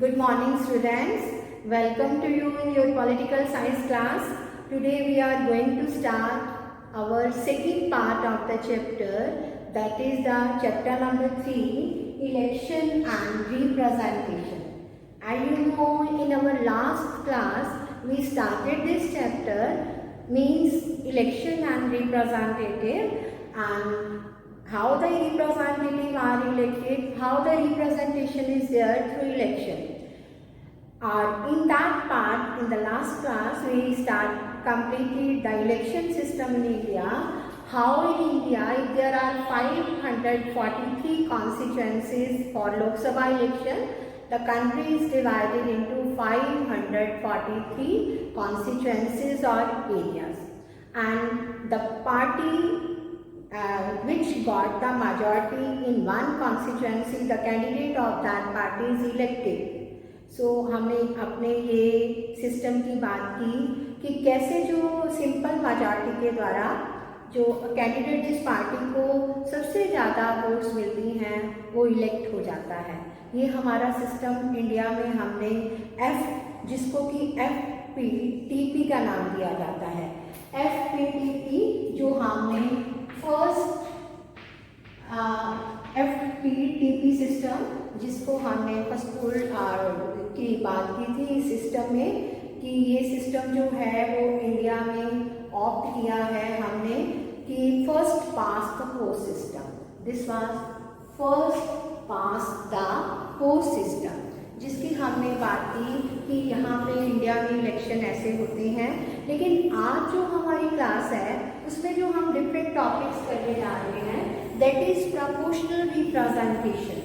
Good morning students. Welcome to you in your political science class. Today we are going to start our second part of the chapter, that is the chapter number 3, election and representation. And you know, in our last class we started this chapter, means election and representative, and how the representative are elected, how the representation is there through election. In that part, in the last class, we completed the election system in India. How in India, if there are 543 constituencies for Lok Sabha election, the country is divided into 543 constituencies or areas, and the party which got the majority in one constituency, the candidate of that party is elected. So हमने अपने ये system की बात की कि कैसे जो simple majority के द्वारा जो कैंडिडेट जिस पार्टी को सबसे ज़्यादा वोट्स मिलती हैं वो इलेक्ट हो जाता है। ये हमारा सिस्टम इंडिया में हमने जिसको कि FPTP का नाम दिया जाता है। FPTP जो हमने फर्स्ट FPTP सिस्टम, जिसको हमने फर्स्ट पोल की बात की थी इस सिस्टम में, कि ये सिस्टम जो है वो इंडिया में ऑप्ट किया है हमने कि first past the post system. This was first past the post system, जिसकी हमने बात की कि यहाँ पे इंडिया में इलेक्शन ऐसे होते हैं। लेकिन आज जो हमारी क्लास है उसमें जो हम डिफरेंट टॉपिक्स करने जा रहे हैं, दैट इज प्रोपोर्शनल रिप्रेजेंटेशन।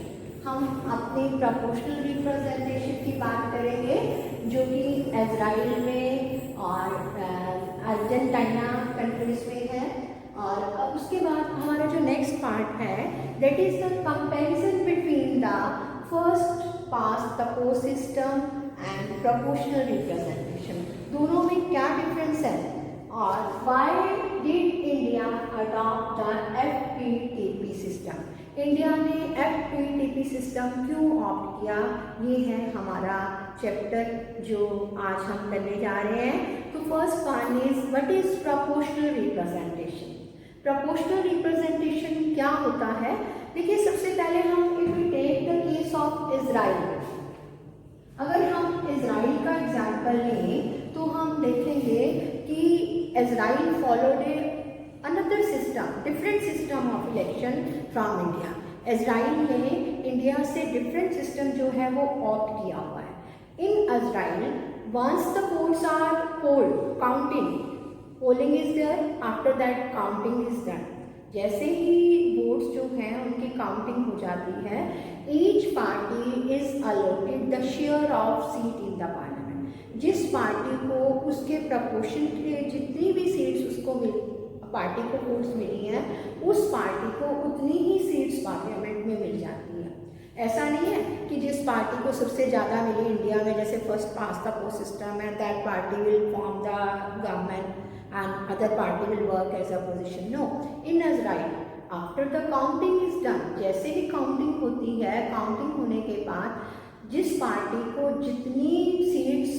हम अपनी प्रोपोर्शनल रिप्रेजेंटेशन की बात करेंगे, जो कि इजराइल में और अर्जेंटीना कंट्रीज में है। और उसके बाद हमारा जो नेक्स्ट पार्ट है, that is the comparison between the first past the post system and proportional representation. दोनों में क्या डिफरेंस है और why did India adopt the FPTP system. India ने FPTP सिस्टम क्यों ऑप्ट किया, ये है हमारा चैप्टर जो आज हम करने जा रहे हैं। तो first one is what is proportional representation. Proportional representation क्या होता है? देखिए, सबसे पहले हम if we take the case of Israel, अगर हम इजराइल का एग्जाम्पल लें तो हम देखेंगे कि Israel followed another system, different system of election from India. Israel ने इंडिया से डिफरेंट सिस्टम जो है वो ऑप्ट किया हुआ है। In Israel once the votes are polled, polling is there, after that counting is done. जैसे ही वोट्स जो हैं उनकी काउंटिंग हो जाती है, each party is allotted the share of seat in the parliament. जिस पार्टी को उसके प्रपोर्शन के जितनी भी सीट्स उसको पार्टी को वोट्स मिली हैं, उस पार्टी को उतनी ही सीट्स पार्लियामेंट में मिल जाती है। ऐसा नहीं है कि जिस पार्टी को सबसे ज़्यादा मिली इंडिया में, जैसे first past the post system है, that party will form the government and other party will work as opposition. No, in Israel after the counting is done, जैसे ही काउंटिंग होती है, काउंटिंग होने के बाद जिस पार्टी को जितनी सीट्स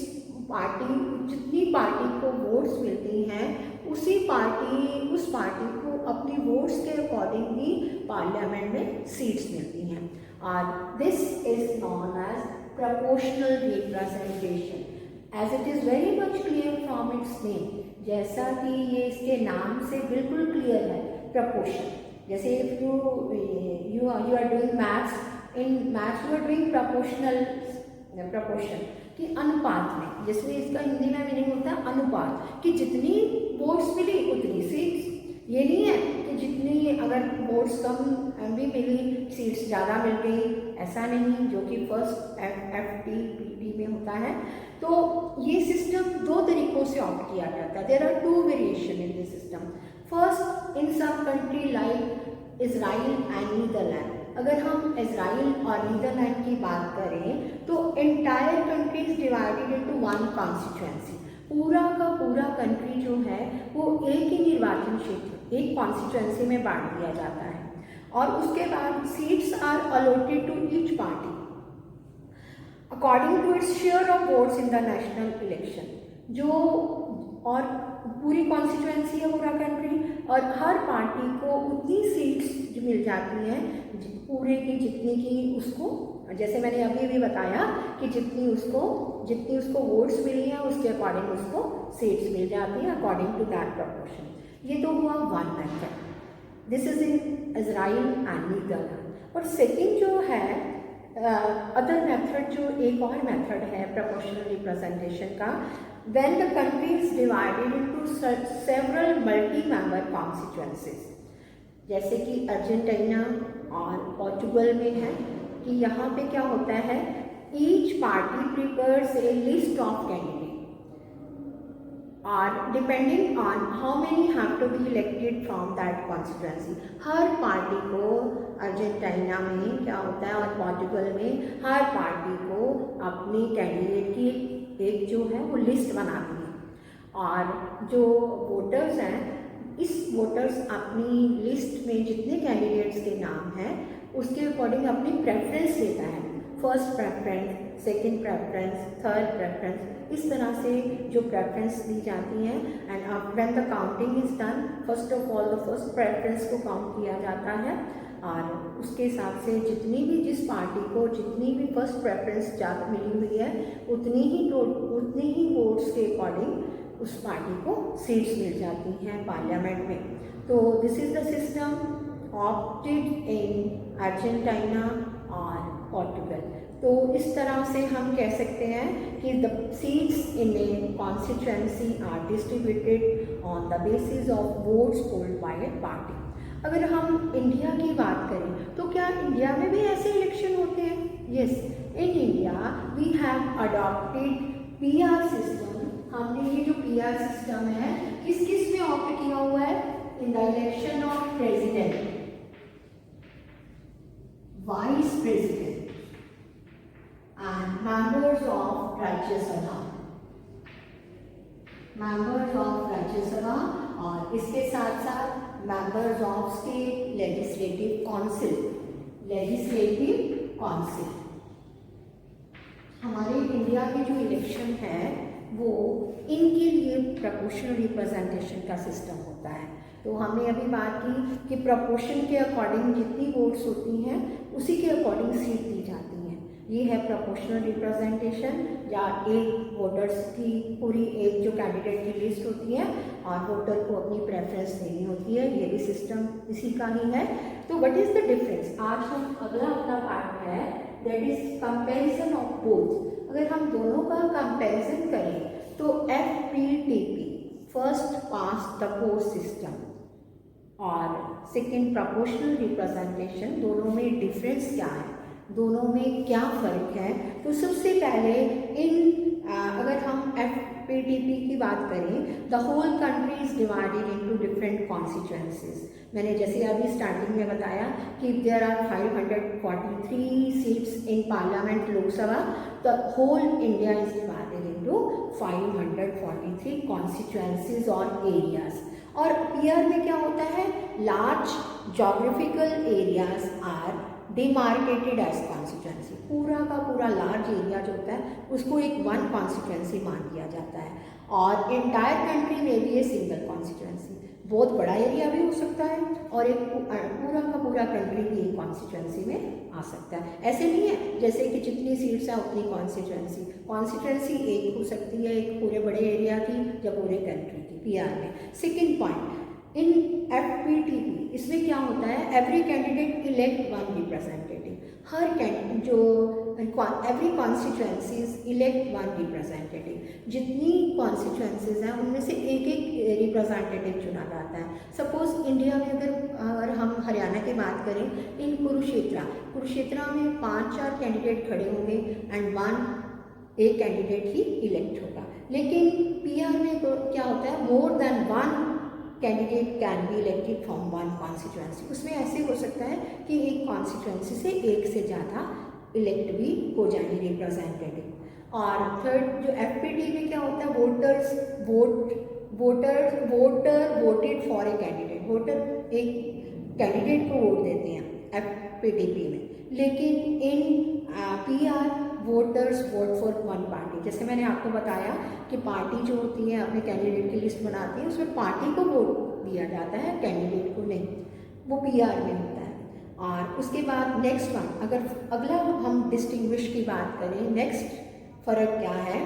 जितनी पार्टी को वोट्स मिलती हैं, उस पार्टी को अपनी वोट्स के अकॉर्डिंग ही पार्लियामेंट में सीट्स मिलती हैं। और this is known as proportional representation, as it is very much clear from its name. जैसा कि ये इसके नाम से बिल्कुल क्लियर है, प्रपोर्शन। जैसे if you are doing maths, in maths you are doing proportion कि अनुपात में, जिसमें इसका हिंदी में मीनिंग होता है अनुपात, कि जितनी वोट्स मिली उतनी सीट्स। ये नहीं है कि जितनी अगर वोट्स कम भी मिली सीट्स ज़्यादा मिल गई, ऐसा नहीं, जो कि फर्स्ट FPTP में होता है। तो ये सिस्टम दो तरीकों से ऑप्ट किया जाता है। There are two variation in this system. First, in some country like Israel and Netherland, अगर हम इजराइल और नीदरलैंड की बात करें तो entire country is divided into one constituency. पूरा का पूरा कंट्री जो है वो एक ही निर्वाचन क्षेत्र, एक कॉन्स्टिट्यूएंसी में बांट दिया जाता है, और उसके बाद seats are allotted to each party. According to its share of votes in the national election, जो और पूरी कॉन्स्टिट्यूएंसी है पूरा कंट्री, और हर पार्टी को उतनी सीट्स जो मिल जाती हैं पूरे की जितनी की उसको, जैसे मैंने अभी भी बताया कि जितनी उसको वोट्स मिली हैं उसके अकॉर्डिंग उसको सीट्स मिल जाती हैं अकॉर्डिंग टू दैट प्रपोर्शन। ये तो हुआ one method, this is in Israel and Netherland. और सेकेंड जो है अदर मेथड, जो एक और मेथड है प्रोपोर्शनल रिप्रेजेंटेशन का, when the country is divided into several multi-member constituencies, जैसे कि अर्जेंटीना और पोर्चुगल में है कि यहाँ पे क्या होता है, each party prepares a list of candidates और depending on how many have to be elected from that constituency। Her party को अर्जेंटीना में क्या होता है और पोर्चुगल में हर पार्टी को अपनी कैंडिडेट की एक जो है वो लिस्ट बनाती है, और जो वोटर्स हैं इस वोटर्स अपनी लिस्ट में जितने कैंडिडेट्स के नाम हैं उसके अकॉर्डिंग अपनी प्रेफरेंस देता है, first preference, second preference, third preference, इस तरह से जो प्रेफरेंस दी जाती हैं। And when the counting is done, first of all the first preference को काउंट किया जाता है और उसके हिसाब से जिस पार्टी को जितनी भी फर्स्ट प्रेफरेंस ज़्यादा मिली हुई है उतनी ही वोट्स के अकॉर्डिंग उस पार्टी को सीट्स मिल जाती हैं पार्लियामेंट में। तो this is the system opted in Argentina और पोर्चुगल। तो इस तरह से हम कह सकते हैं कि the seats in a constituency are distributed on the basis of votes polled by a party. अगर हम इंडिया की बात करें तो क्या इंडिया में भी ऐसे इलेक्शन होते हैं? Yes, in India we have adopted PR system. हमने ये जो पीआर सिस्टम है किस किस में ऑप्ट किया हुआ है? In the election of president, vice president and members of Rajya Sabha, और इसके साथ साथ members of state legislative council. हमारे इंडिया के जो इलेक्शन है वो इनके लिए प्रोपोर्शनल रिप्रेजेंटेशन का सिस्टम होता है। तो हमने अभी बात की कि प्रोपोर्शन के अकॉर्डिंग जितनी वोट्स होती हैं उसी के अकॉर्डिंग सीट दी जाती हैं। ये है प्रोपोर्शनल रिप्रेजेंटेशन, या एक वोटर्स की पूरी एक जो कैंडिडेट की लिस्ट होती है और वोटर को अपनी प्रेफरेंस देनी होती है, ये भी सिस्टम इसी का ही है। तो व्हाट इज द डिफरेंस? आज हम अगला अपना पार्ट है that is comparison of both. अगर हम दोनों का कंपैरिजन करें तो FPTP, first past the post system, और सेकेंड प्रोपोर्शनल रिप्रेजेंटेशन, दोनों में डिफरेंस क्या है, दोनों में क्या फ़र्क है? तो सबसे पहले अगर हम FPTP की बात करें, the whole country is divided into different constituencies. मैंने जैसे अभी स्टार्टिंग में बताया कि there are 543 seats in parliament Lok Sabha, the whole India is divided into 543 constituencies और एरियाज। और पीआर में क्या होता है? Large geographical areas are demarcated as constituency. पूरा का पूरा लार्ज एरिया जो होता है उसको एक वन कॉन्स्टिट्यूएंसी मान लिया जाता है, और एंटायर कंट्री में भी ये सिंगल कॉन्स्टिट्यूएंसी। बहुत बड़ा एरिया भी हो सकता है और एक पूरा का पूरा कंट्री भी एक कॉन्स्टिट्यूएंसी में आ सकता है। ऐसे नहीं है जैसे कि जितनी सीट्स हैं उतनी कॉन्स्टिट्यूएंसी एक हो सकती है एक पूरे बड़े एरिया की या पूरे कंट्री की पीआर में। सेकेंड पॉइंट, इन FPTP इसमें क्या होता है? Every candidate elect one representative. हर every constituencies elect one representative. जितनी कॉन्स्टिट्यूएंसीज हैं उनमें से एक एक रिप्रेजेंटेटिव चुना जाता है। सपोज इंडिया में अगर हम हरियाणा की बात करें, इन कुरुक्षेत्र में 5-4 कैंडिडेट खड़े होंगे एंड एक कैंडिडेट ही इलेक्ट होगा। लेकिन पीआर में क्या होता है? More than one candidate can be elected from one constituency. उसमें ऐसे हो सकता है कि एक कॉन्स्टिट्यूएंसी से एक से ज़्यादा इलेक्ट भी हो जाएंगे रिप्रेजेंटेटिव। और थर्ड जो FPTP में क्या होता है? Voter voted for a candidate. Voter एक कैंडिडेट को वोट देते हैं FPTP में, लेकिन in PR voters vote for one party. जैसे मैंने आपको बताया कि पार्टी जो होती है अपने कैंडिडेट की लिस्ट बनाती है, उसमें पार्टी को वोट दिया जाता है, कैंडिडेट को नहीं, वो पीआर में होता है। और उसके बाद नेक्स्ट वन, अगर अगला हम डिस्टिंग्विश की बात करें, नेक्स्ट फ़र्क क्या है,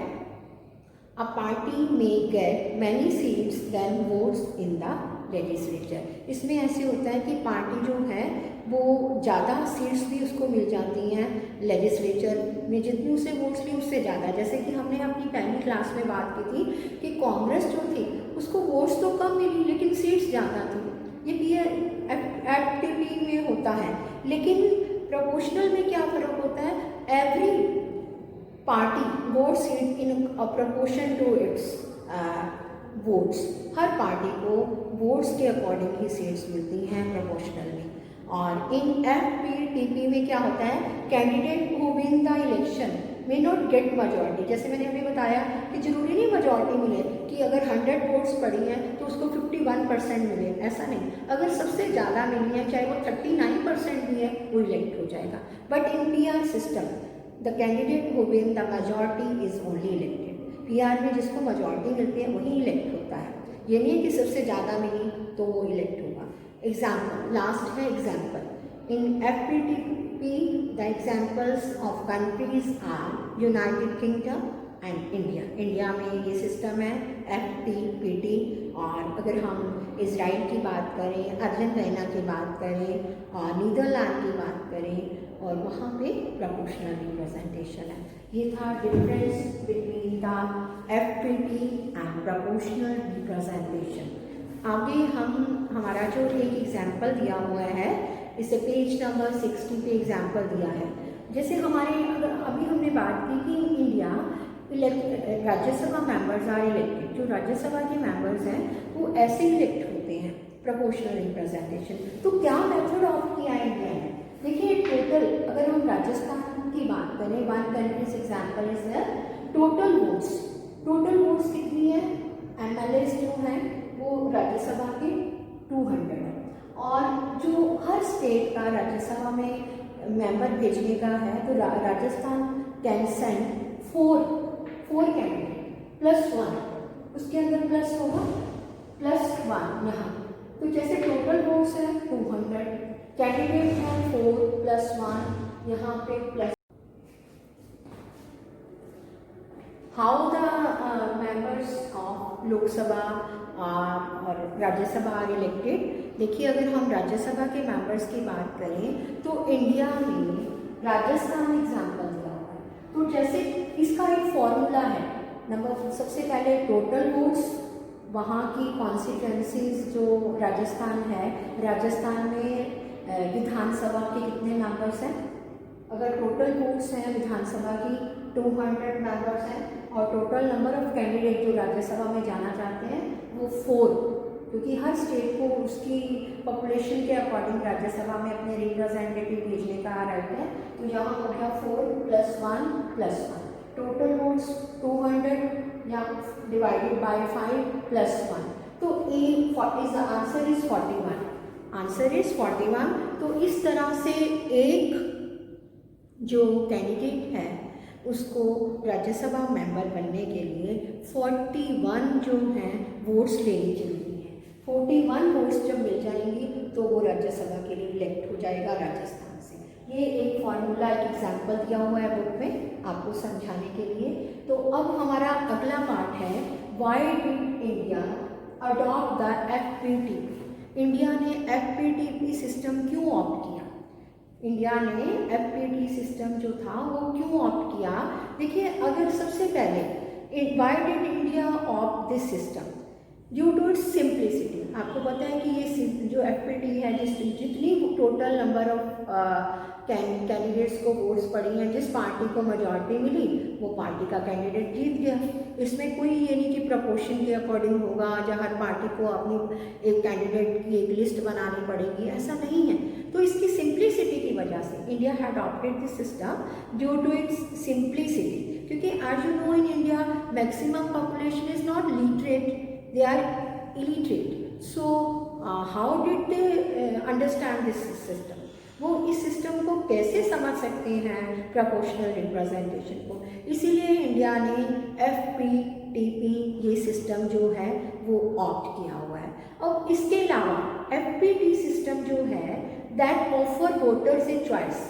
अ पार्टी में get many seats than votes in the legislature. इसमें ऐसे होता है कि पार्टी जो है वो ज़्यादा सीट्स भी उसको मिल जाती हैं लेजिस्लेचर में, जितनी उसे वोट्स ली उससे ज़्यादा। जैसे कि हमने अपनी पहली क्लास में बात की थी कि कांग्रेस जो थी उसको वोट्स तो कम मिली लेकिन सीट्स ज़्यादा थी। ये भी एफटीपी में होता है। लेकिन प्रोपोर्शनल में क्या फ़र्क होता है, every party votes in proportion to its votes. हर पार्टी को वोट्स के अकॉर्डिंग ही सीट्स मिलती हैं प्रोपोर्शनल में। और इन एफपीटीपी में क्या होता है, candidate who win the election may not gate majority. जैसे मैंने अभी बताया कि जरूरी नहीं मेजॉरिटी मिले, कि अगर 100 वोट्स पड़ी हैं तो उसको 51% मिले, ऐसा नहीं। अगर सबसे ज़्यादा मिली है, चाहे वो 39% भी है, वो इलेक्ट हो जाएगा। But in PR system the candidate who win the majority is only elected. PR में जिसको मेजॉरिटी मिलती है वही इलेक्ट होता है। ये नहीं है कि सबसे ज़्यादा मिली तो वो इलेक्ट होगा। एग्जाम्पल, लास्ट है example. In FPTP the examples of countries are United Kingdom and India. India में ये सिस्टम है एफटीपीटी। और अगर हम इजराइल की बात करें, अर्जेंटीना की बात करें और नीदरलैंड की बात करें, और वहाँ पे प्रोपोर्शनल रिप्रेजेंटेशन है। ये था difference between the FPT and proportional representation. आगे हम हमारा जो एक एग्जाम्पल दिया हुआ है, इसे पेज नंबर 60 पे एग्जाम्पल दिया है। जैसे हमारे अभी हमने बात की कि India Rajya Sabha members are elected. जो राज्यसभा के मेंबर्स हैं वो ऐसे इलेक्ट होते हैं प्रोपोर्शनल रिप्रेजेंटेशन। तो क्या मेथड ऑफ किया है इंडिया ने? देखिए टोटल, अगर हम राजस्थान की बात करें, one countries example is total votes कितनी है, एमएलएस जो हैं वो राज्यसभा के 200 है। और जो हर स्टेट का राज्यसभा में मेंबर भेजने का है, तो राजस्थान कैन सेंड 4 कैंडिडेट +1, उसके अंदर प्लस होगा +1 यहाँ। तो जैसे टोटल वोट्स है 200, कैंडिडेट है 4 +1 यहाँ पे plus. How the members of Lok Sabha और राज्यसभा आर इलेक्टेड। देखिए अगर हम राज्यसभा के मेंबर्स की बात करें तो इंडिया में राजस्थान एग्जाम्पल दिया हुआ है। तो जैसे इसका एक फॉर्मूला है, नंबर सबसे पहले टोटल वोट्स, वहाँ की कॉन्स्टिट्यूंसीज जो राजस्थान है, राजस्थान में विधानसभा के कितने मेंबर्स हैं। अगर टोटल वोट्स हैं विधानसभा की 200 मेंबर्स हैं, और टोटल नंबर ऑफ कैंडिडेट जो राज्यसभा में जाना चाहते हैं वो 4, क्योंकि हर स्टेट को उसकी पॉपुलेशन के अकॉर्डिंग राज्यसभा में अपने रिप्रेजेंटेटिव भेजने का राइट है। तो यहाँ हो गया 4 +1 टोटल वोट्स 200 या डिवाइडेड बाय 5 +1। तो आंसर इज 41। Answer is 41। तो इस तरह से एक जो कैंडिडेट है उसको राज्यसभा मेंबर बनने के लिए 41 जो हैं वोट्स लेनी जरूरी है। 41 वोट्स जब मिल जाएंगी तो वो राज्यसभा के लिए इलेक्ट हो जाएगा राजस्थान से। ये एक फॉर्मूला, एक एग्जाम्पल दिया हुआ है बुक में आपको समझाने के लिए। तो अब हमारा अगला पार्ट है, why did India adopt the FPTP. India ने एफपीटीपी सिस्टम क्यों ऑप्ट किया? इंडिया ने एफपीटी सिस्टम जो था वो क्यों ऑप्ट किया? देखिए अगर सबसे पहले why did India opt this system, due to its simplicity. आपको पता है कि ये जो एफपीटी है, जितनी टोटल नंबर ऑफ कैंडिडेट्स को वोट्स पड़ी हैं, जिस पार्टी को मेजॉरिटी मिली वो पार्टी का कैंडिडेट जीत गया। इसमें कोई ये नहीं कि प्रपोर्शन के अकॉर्डिंग होगा, जहाँ हर पार्टी को अपनी एक कैंडिडेट की एक लिस्ट बनानी पड़ेगी, ऐसा नहीं है। तो इसकी सिंप्लिसिटी की वजह से India had adopted this system due to its simplicity. क्योंकि as you know in India maximum population is not literate, they are illiterate. So how did they understand this system? वो इस सिस्टम को कैसे समझ सकते हैं प्रोपोर्शनल रिप्रेजेंटेशन को। इसीलिए इंडिया ने FPTP ये सिस्टम जो है वो ऑप्ट किया हुआ है। और इसके अलावा FPT सिस्टम जो है that offer voters a choice,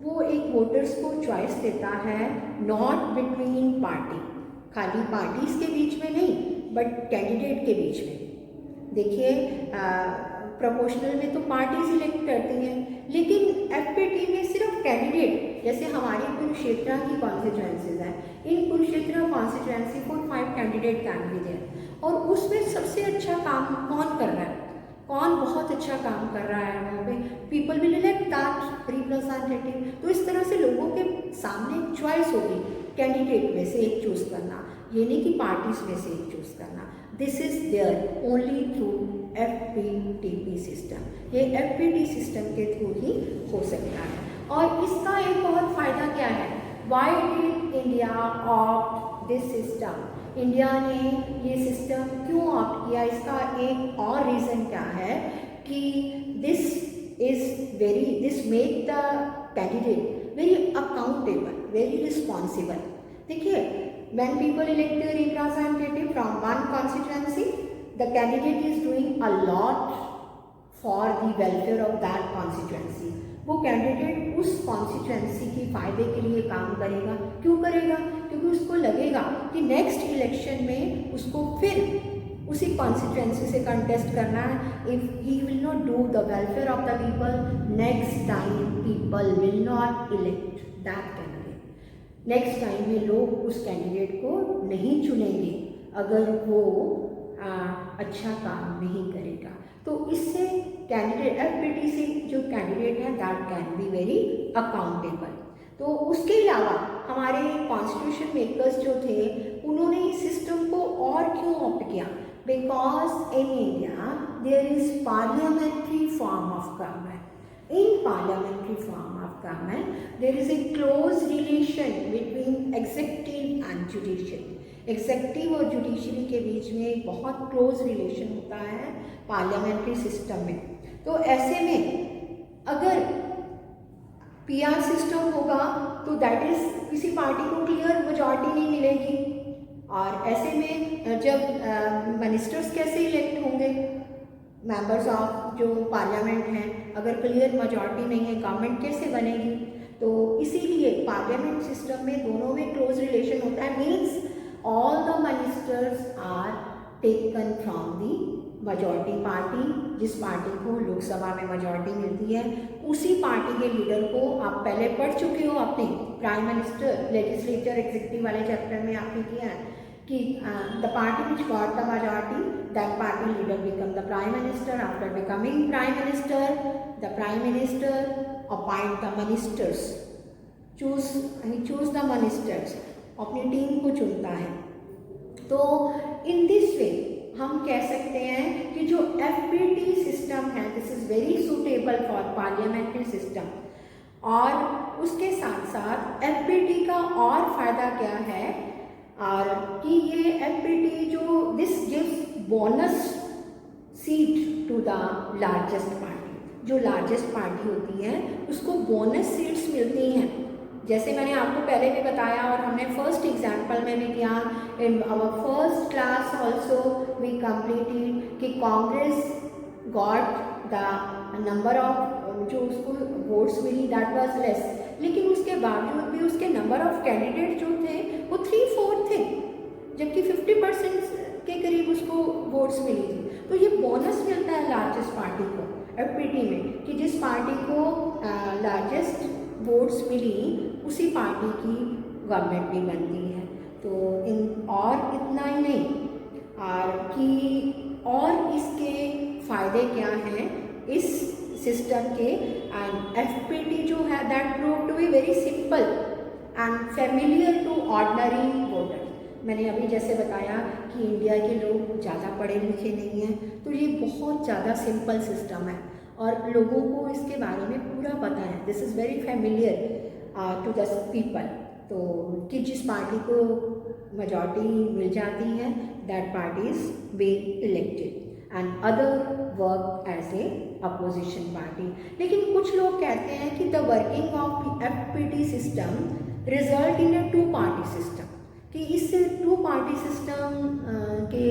वो एक वोटर्स को चॉइस देता है नॉट बिटवीन पार्टी, खाली पार्टीज के बीच में नहीं बट कैंडिडेट के बीच में। देखिए प्रोपोर्शनल में तो पार्टीज इलेक्ट करती हैं, लेकिन FPT में सिर्फ कैंडिडेट, जैसे हमारी कुरुक्षेत्र की कॉन्स्टिट्यूएंसीज हैं, इन कुरुक्षेत्र कॉन्स्टिट्यूएंसी को 5 कैंडिडेट कैंडिडेट हैं और उसमें सबसे अच्छा काम कौन कर रहा है, कौन बहुत अच्छा काम कर रहा है वहाँ पे, people will elect that representative. तो इस तरह से लोगों के सामने एक चॉइस होगी कैंडिडेट में से एक चूज करना, ये नहीं कि पार्टीज में से एक चूज करना। This is there only through FPTP system, ये FPT सिस्टम के थ्रू ही हो सकता है। और इसका एक और फायदा क्या है, why did India opt this system, India ने ये सिस्टम क्यों ऑप्ट किया, इसका एक और रीज़न क्या है कि this make the candidate very accountable, very responsible. देखिए when people elect a representative from one constituency, the candidate is doing a lot for the welfare of that constituency. वो कैंडिडेट उस कॉन्स्टिट्यूएंसी के फायदे के लिए काम करेगा। क्यों करेगा? क्योंकि उसको लगेगा कि नेक्स्ट इलेक्शन में उसको फिर उसी कॉन्स्टिट्यूएंसी से कंटेस्ट करना है। If he will not do the welfare of the people, next time people will not elect that candidate. Next time में लोग उस कैंडिडेट को नहीं चुनेंगे अगर वो अच्छा काम नहीं करेगा। तो इससे कैंडिडेट FPT से जो कैंडिडेट है that can be very accountable. तो उसके अलावा हमारे कॉन्स्टिट्यूशन मेकर्स जो थे उन्होंने इस सिस्टम को और क्यों ऑप्ट किया, because in India there is parliamentary form of government. In parliamentary form of government, there is a close relation between executive and judiciary. Executive और जुडिशरी के बीच में एक बहुत क्लोज रिलेशन होता है पार्लियामेंट्री सिस्टम में। तो ऐसे में अगर PR सिस्टम होगा तो दैट इज किसी पार्टी को क्लियर मेजॉरिटी नहीं मिलेगी, और ऐसे में जब मिनिस्टर्स कैसे इलेक्ट होंगे, मेंबर्स ऑफ जो पार्लियामेंट हैं, अगर क्लियर मेजॉरिटी नहीं है गवर्नमेंट कैसे बनेगी। तो इसीलिए पार्लियामेंट सिस्टम में दोनों में क्लोज रिलेशन होता है। Means all the ministers are taken from the majority party, जिस पार्टी को लोकसभा में मेजॉरिटी मिलती है उसी पार्टी के लीडर को, आप पहले पढ़ चुके हो अपने प्राइम मिनिस्टर लेजिस्लेचर एग्जीक्यूटिव वाले चैप्टर में आपने किया है कि the party which got the majority that party leader become the prime minister. After becoming prime minister, the prime minister appoint the ministers, choose the ministers, अपनी team को चुनता है। तो इन दिस वे हम कह सकते हैं कि जो FPT सिस्टम है this is very suitable for parliamentary system. और उसके साथ साथ FPT का और फायदा क्या है और कि ये FPT जो this gives bonus seat to the largest party. जो लार्जेस्ट पार्टी होती है उसको बोनस सीट्स मिलती हैं। जैसे मैंने आपको पहले भी बताया और हमने फर्स्ट एग्जाम्पल में भी किया, in our first class also we completed कि Congress got the number of जो उसको वोट्स मिली दैट वाज लेस, लेकिन उसके बावजूद भी उसके नंबर ऑफ कैंडिडेट जो थे वो 3/4 थे, जबकि 50% के करीब उसको वोट्स मिली थी। तो ये बोनस मिलता है लार्जेस्ट पार्टी को FPT में कि जिस पार्टी को लार्जेस्ट वोट्स मिली उसी पार्टी की गवर्नमेंट भी बनती है। तो और इतना ही नहीं और कि और इसके फायदे क्या हैं इस सिस्टम के। एंड FPT जो है that prove to be very simple and familiar to ordinary voter. मैंने अभी जैसे बताया कि इंडिया के लोग ज़्यादा पढ़े लिखे नहीं हैं, तो ये बहुत ज़्यादा सिंपल सिस्टम है और लोगों को इसके बारे में पूरा पता है। This is very familiar to the people. तो कि जिस पार्टी को मेजॉरिटी मिल जाती है that party is being elected. and other work as a opposition party. लेकिन कुछ लोग कहते हैं कि the working of FPT system result in a two party system, कि इस टू पार्टी सिस्टम के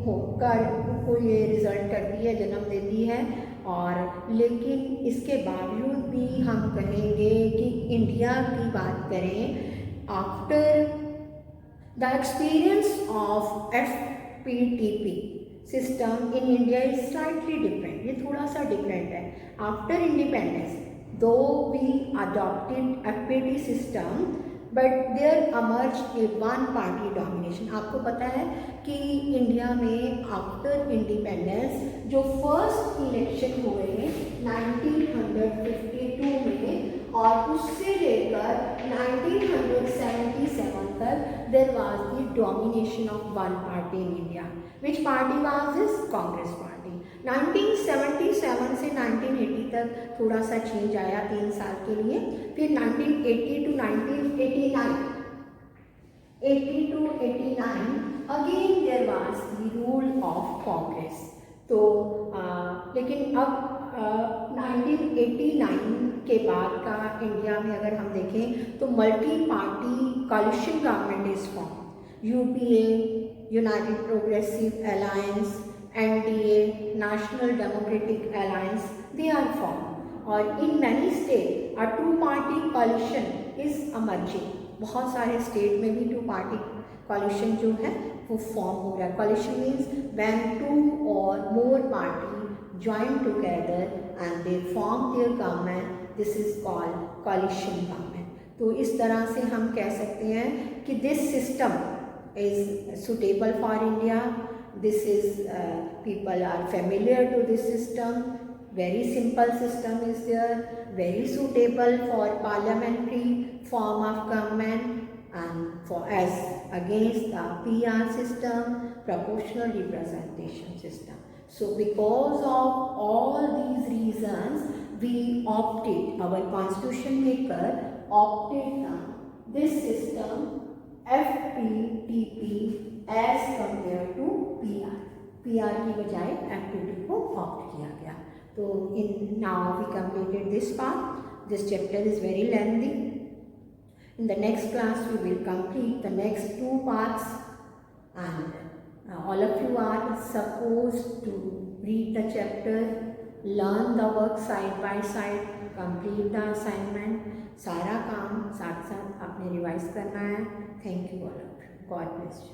होकर को ये रिज़ल्ट करती है, जन्म देती है। और लेकिन इसके बावजूद भी हम कहेंगे कि इंडिया की बात करें, after the experience of FPTP system in India is slightly different, ये थोड़ा सा डिफरेंट है। After independence though we adopted FPT system but there emerged a one party domination। आपको पता है कि इंडिया में आफ्टर इंडिपेंडेंस जो फर्स्ट इलेक्शन हुए हैं 1952 में और उससे लेकर 1977 तक there was the domination of one party in India. Which party was this? Congress party. 1977 से 1980 तक थोड़ा सा चेंज आया 3 साल के लिए, फिर 1980 to 1989 again there was the rule of Congress. तो लेकिन अब 1989 के बाद का इंडिया में अगर हम देखें तो multi party coalition government is form. UPA, United progressive alliance, NDA, National Democratic Alliance, they are formed। और in many states a two party coalition is emerging। बहुत सारे स्टेट में भी टू पार्टी coalition जो है वो फॉर्म हो रहा है। coalition means when two or more party join together and they form their government, this is called coalition government। तो इस तरह से हम कह सकते हैं कि this system is suitable for India। This is people are familiar to this system, very simple system is there, very suitable for parliamentary form of government and for as against the PR system, proportional representation system। So because of all these reasons we opted, our constitution maker opted this system FPTP as compared to PR। PR की बजाय FPT को opt किया गया। तो in now we completed this part। This chapter is very lengthy। In the next class we will complete the next 2 parts and all of you are supposed to read the chapter, learn the work side by side, complete the assignment। सारा काम साथ साथ आपने revise करना है। Thank you all of you. God bless you.